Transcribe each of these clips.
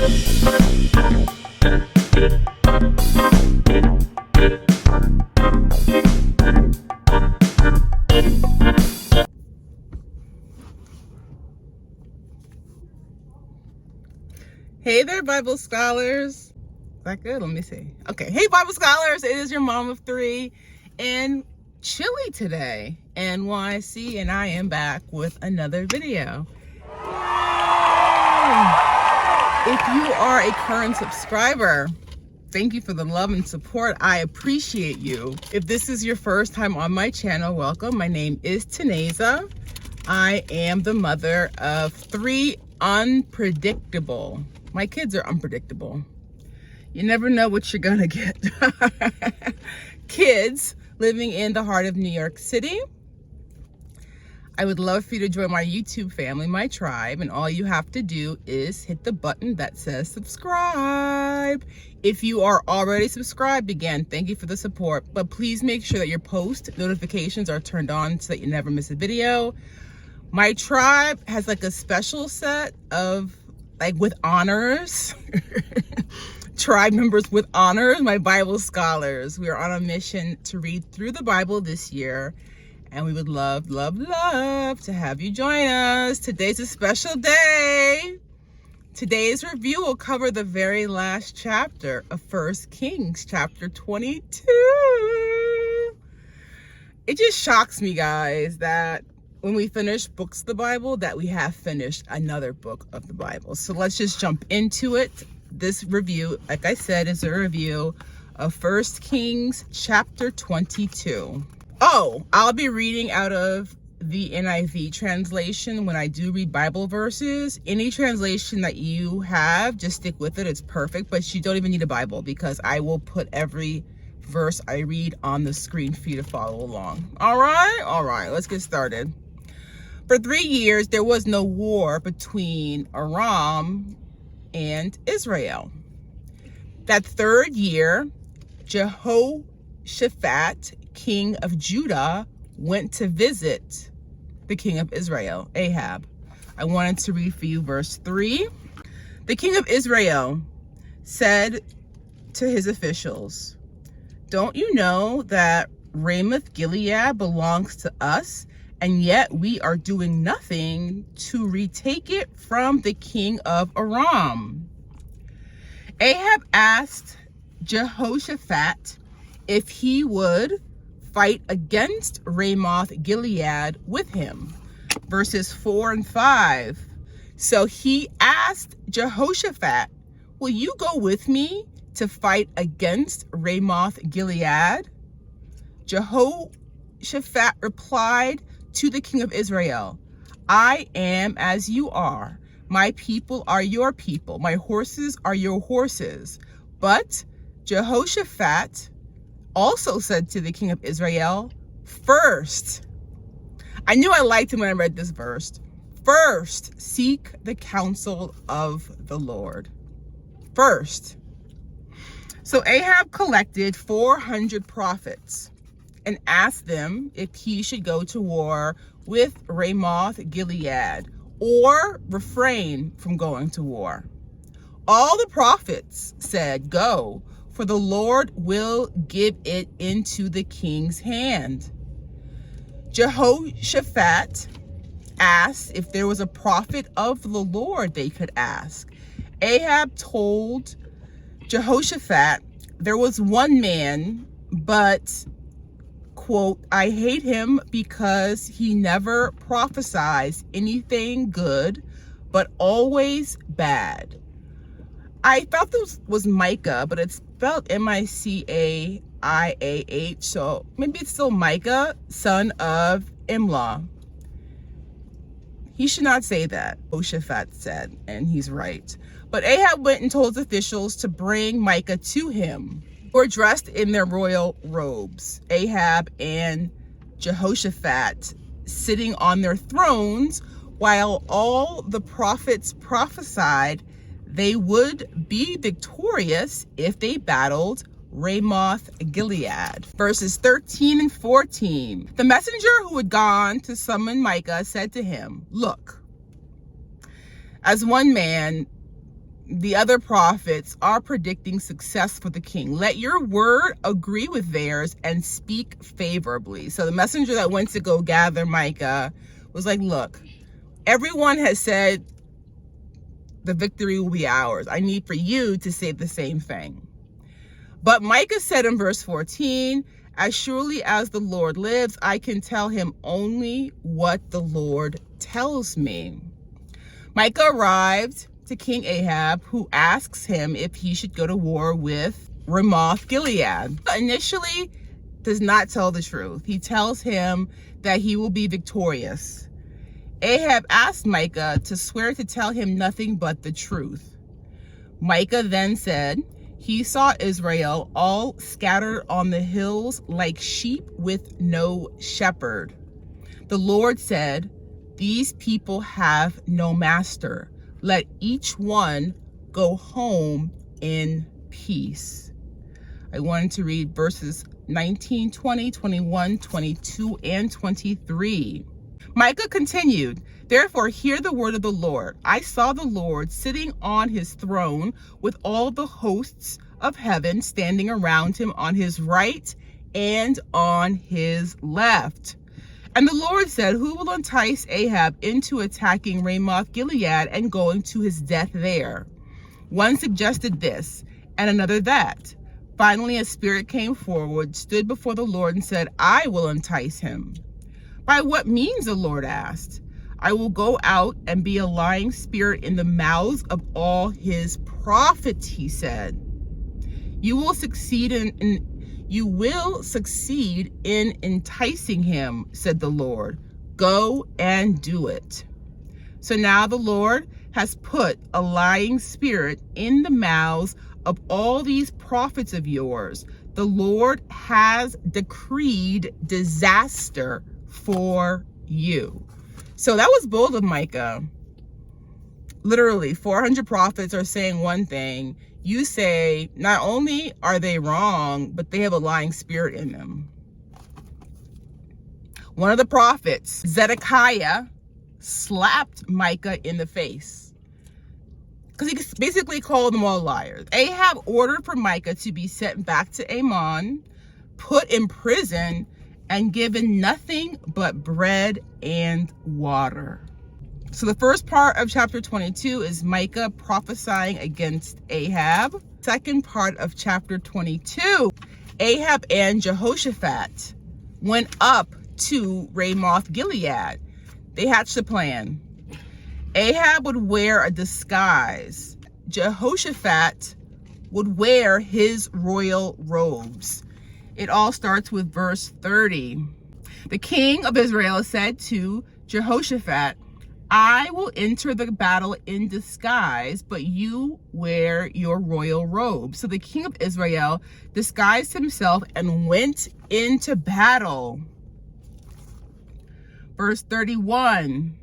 Hey there, Bible scholars. Is that good? Let me see. Okay. Hey, Bible scholars. It is your mom of three and chilly today, NYC, and I am back with another video. If you are a current subscriber, thank you for the love and support. I appreciate you. If this is your first time on my channel, welcome. My name is Taneza. I am the mother of three unpredictable. My kids are unpredictable. You never know what you're gonna get. Kids living in the heart of New York City. I would love for you to join my YouTube family, my tribe, and all you have to do is hit the button that says subscribe. If you are already subscribed, again, thank you for the support, but please make sure that your post notifications are turned on so that you never miss a video. My tribe has like a special set of with honors. Tribe members with honors, my Bible scholars. We are on a mission to read through the Bible this year, and we would love, love, love to have you join us. Today's a special day. Today's review will cover the very last chapter of 1 Kings, chapter 22. It just shocks me, guys, that when we finish books of the Bible, that we have finished another book of the Bible. So let's just jump into it. This review, like I said, is a review of 1 Kings chapter 22. Oh, I'll be reading out of the NIV translation when I do read Bible verses. Any translation that you have, just stick with it. It's perfect, but you don't even need a Bible because I will put every verse I read on the screen for you to follow along. All right, let's get started. For 3 years, there was no war between Aram and Israel. That third year, Jehoshaphat, king of Judah, went to visit the king of Israel, Ahab. I wanted to read for you verse 3. The king of Israel said to his officials, "Don't you know that Ramoth Gilead belongs to us? And yet we are doing nothing to retake it from the king of Aram." Ahab asked Jehoshaphat if he would fight against Ramoth Gilead with him. Verses 4 and 5. So he asked Jehoshaphat, "Will you go with me to fight against Ramoth Gilead?" Jehoshaphat replied to the king of Israel, "I am as you are. My people are your people. My horses are your horses." But Jehoshaphat also said to the king of Israel, "First," I knew I liked him when I read this verse, "first seek the counsel of the Lord." First. So Ahab collected 400 prophets and asked them if he should go to war with Ramoth Gilead or refrain from going to war. All the prophets said, "Go, for the Lord will give it into the king's hand." Jehoshaphat asked if there was a prophet of the Lord they could ask. Ahab told Jehoshaphat there was one man, but quote, "I hate him because he never prophesies anything good, but always bad." I thought this was Micah, but it's spelled Micaiah, so maybe it's still Micah, son of Imlah. He should not say that, Jehoshaphat said, and he's right. But Ahab went and told his officials to bring Micah to him, who were dressed in their royal robes. Ahab and Jehoshaphat sitting on their thrones, while all the prophets prophesied they would be victorious if they battled Ramoth Gilead. Verses 13 and 14. The messenger who had gone to summon Micah said to him, "Look, as one man the other prophets are predicting success for the king. Let your word agree with theirs and speak favorably. So the messenger that went to go gather Micah was like, look, everyone has said the victory will be ours. I need for you to say the same thing. But Micah said in verse 14, as surely as the Lord lives, I can tell him only what the Lord tells me. Micah arrived to King Ahab, who asks him if he should go to war with Ramoth Gilead. Initially, does not tell the truth. He tells him that he will be victorious. Ahab asked Micah to swear to tell him nothing but the truth. Micah then said, he saw Israel all scattered on the hills like sheep with no shepherd. The Lord said, these people have no master. Let each one go home in peace. I wanted to read verses 19, 20, 21, 22, and 23. Micah continued, therefore hear the word of the Lord. I saw the Lord sitting on his throne with all the hosts of heaven standing around him on his right and on his left. And the Lord said, who will entice Ahab into attacking Ramoth Gilead and going to his death there? One suggested this and another that. Finally, a spirit came forward, stood before the Lord and said, I will entice him. By what means, the Lord asked. I will go out and be a lying spirit in the mouths of all his prophets, he said. You will succeed in enticing him, said the Lord. Go and do it. So now the Lord has put a lying spirit in the mouths of all these prophets of yours. The Lord has decreed disaster for you. So that was bold of Micah. Literally, 400 prophets are saying one thing. You say, not only are they wrong, but they have a lying spirit in them. One of the prophets, Zedekiah, slapped Micah in the face because he basically called them all liars. Ahab ordered for Micah to be sent back to Ammon, put in prison, and given nothing but bread and water. So the first part of chapter 22 is Micah prophesying against Ahab. Second part of chapter 22, Ahab and Jehoshaphat went up to Ramoth Gilead. They hatched a plan. Ahab would wear a disguise. Jehoshaphat would wear his royal robes. It all starts with verse 30. The king of Israel said to Jehoshaphat, I will enter the battle in disguise, but you wear your royal robe. So the king of Israel disguised himself and went into battle. Verse 31.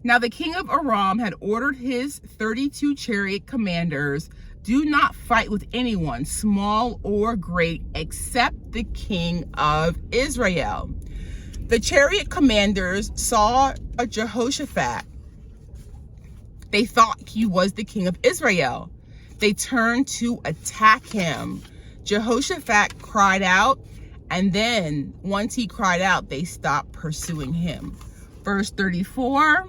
Now the king of Aram had ordered his 32 chariot commanders, do not fight with anyone, small or great, except the king of Israel. The chariot commanders saw a Jehoshaphat. They thought he was the king of Israel. They turned to attack him. Jehoshaphat cried out, and then once he cried out, they stopped pursuing him. Verse 34,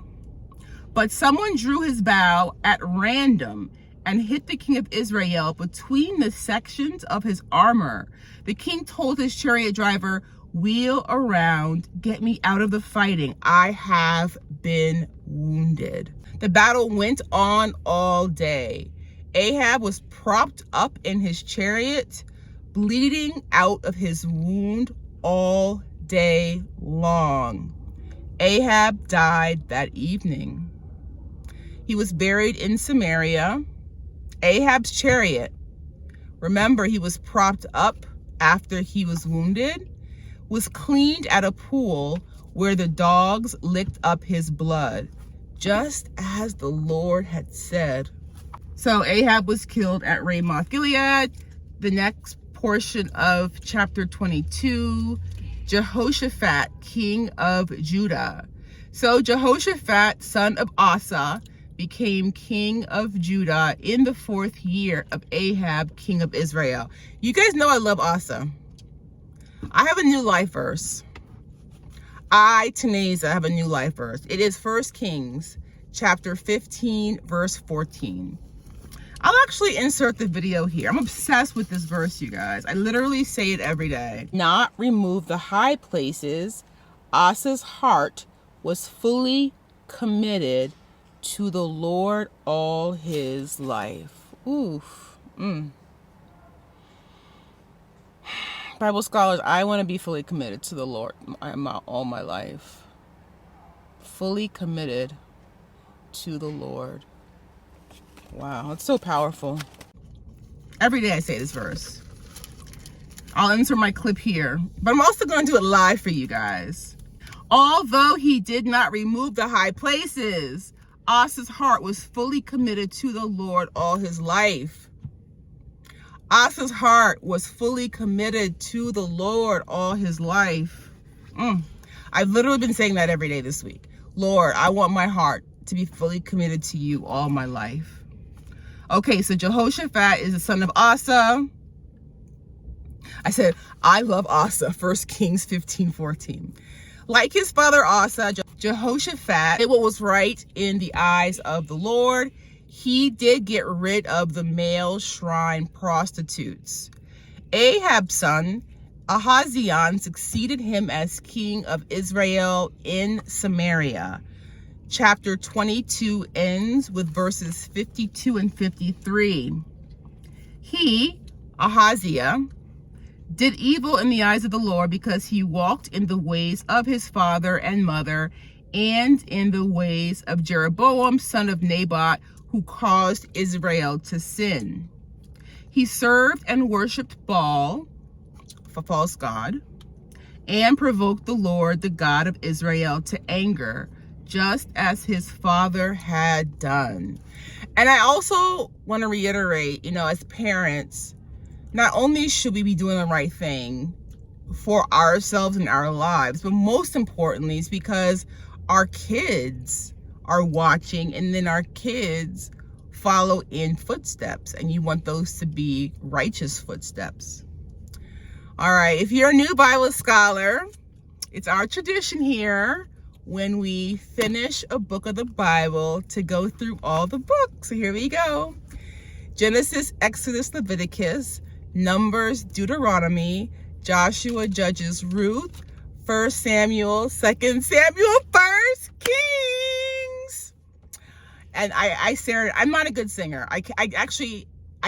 but someone drew his bow at random and hit the king of Israel between the sections of his armor. The king told his chariot driver, wheel around, get me out of the fighting. I have been wounded. The battle went on all day. Ahab was propped up in his chariot, bleeding out of his wound all day long. Ahab died that evening. He was buried in Samaria. Ahab's chariot, remember he was propped up after he was wounded, was cleaned at a pool where the dogs licked up his blood, just as the Lord had said. So Ahab was killed at Ramoth Gilead. The next portion of chapter 22, Jehoshaphat, king of Judah. So Jehoshaphat, son of Asa, became king of Judah in the 4th year of Ahab, king of Israel. You guys know I love Asa. I have a new life verse. Taneza, have a new life verse. It is 1 Kings chapter 15, verse 14. I'll actually insert the video here. I'm obsessed with this verse, you guys. I literally say it every day. Not remove the high places. Asa's heart was fully committed to the Lord all his life. Oof. Bible scholars, I want to be fully committed to the Lord all my life. Fully committed to the Lord. Wow, it's so powerful. Every day I say this verse. I'll insert my clip here, but I'm also going to do it live for you guys. Although he did not remove the high places, Asa's heart was fully committed to the Lord all his life. Asa's heart was fully committed to the Lord all his life. I've literally been saying that every day this week. Lord, I want my heart to be fully committed to you all my life. Okay, so Jehoshaphat is the son of Asa. I said, I love Asa, 1 Kings 15:14. Like his father Asa, Jehoshaphat did what was right in the eyes of the Lord. He did get rid of the male shrine prostitutes. Ahab's son, Ahaziah, succeeded him as king of Israel in Samaria. Chapter 22 ends with verses 52 and 53. He, Ahaziah, did evil in the eyes of the Lord because he walked in the ways of his father and mother and in the ways of Jeroboam, son of Nebat, who caused Israel to sin. He served and worshipped Baal, a false god, and provoked the Lord, the God of Israel, to anger, just as his father had done. And I also want to reiterate, as parents, not only should we be doing the right thing for ourselves and our lives, but most importantly, it's because our kids are watching, and then our kids follow in footsteps, and you want those to be righteous footsteps. All right, if you're a new Bible scholar, it's our tradition here when we finish a book of the Bible to go through all the books. So here we go. Genesis, Exodus, Leviticus, Numbers, Deuteronomy, Joshua, Judges, Ruth, 1 Samuel, 2 Samuel, 1 Kings. And I Sarah, I'm not a good singer. I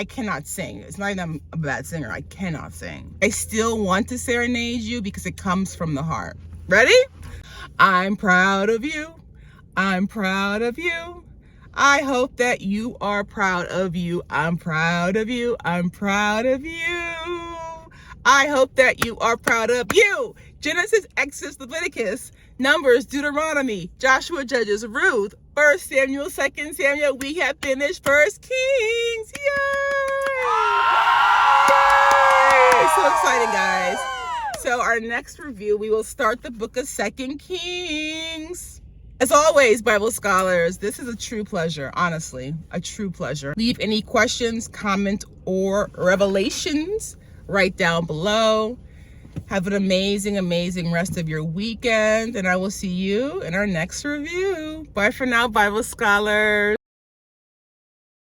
cannot sing. It's not even I'm a bad singer. I cannot sing. I still want to serenade you because it comes from the heart. Ready? I'm proud of you. I'm proud of you. I hope that you are proud of you. I'm proud of you. I'm proud of you. I hope that you are proud of you. Genesis, Exodus, Leviticus, Numbers, Deuteronomy, Joshua, Judges, Ruth, 1 Samuel, 2 Samuel. We have finished 1 Kings. Yay! Yay! So exciting, guys. So our next review, we will start the book of 2 Kings. As always, Bible scholars, this is a true pleasure, honestly, a true pleasure. Leave any questions, comments, or revelations right down below. Have an amazing, amazing rest of your weekend, and I will see you in our next review. Bye for now, Bible scholars.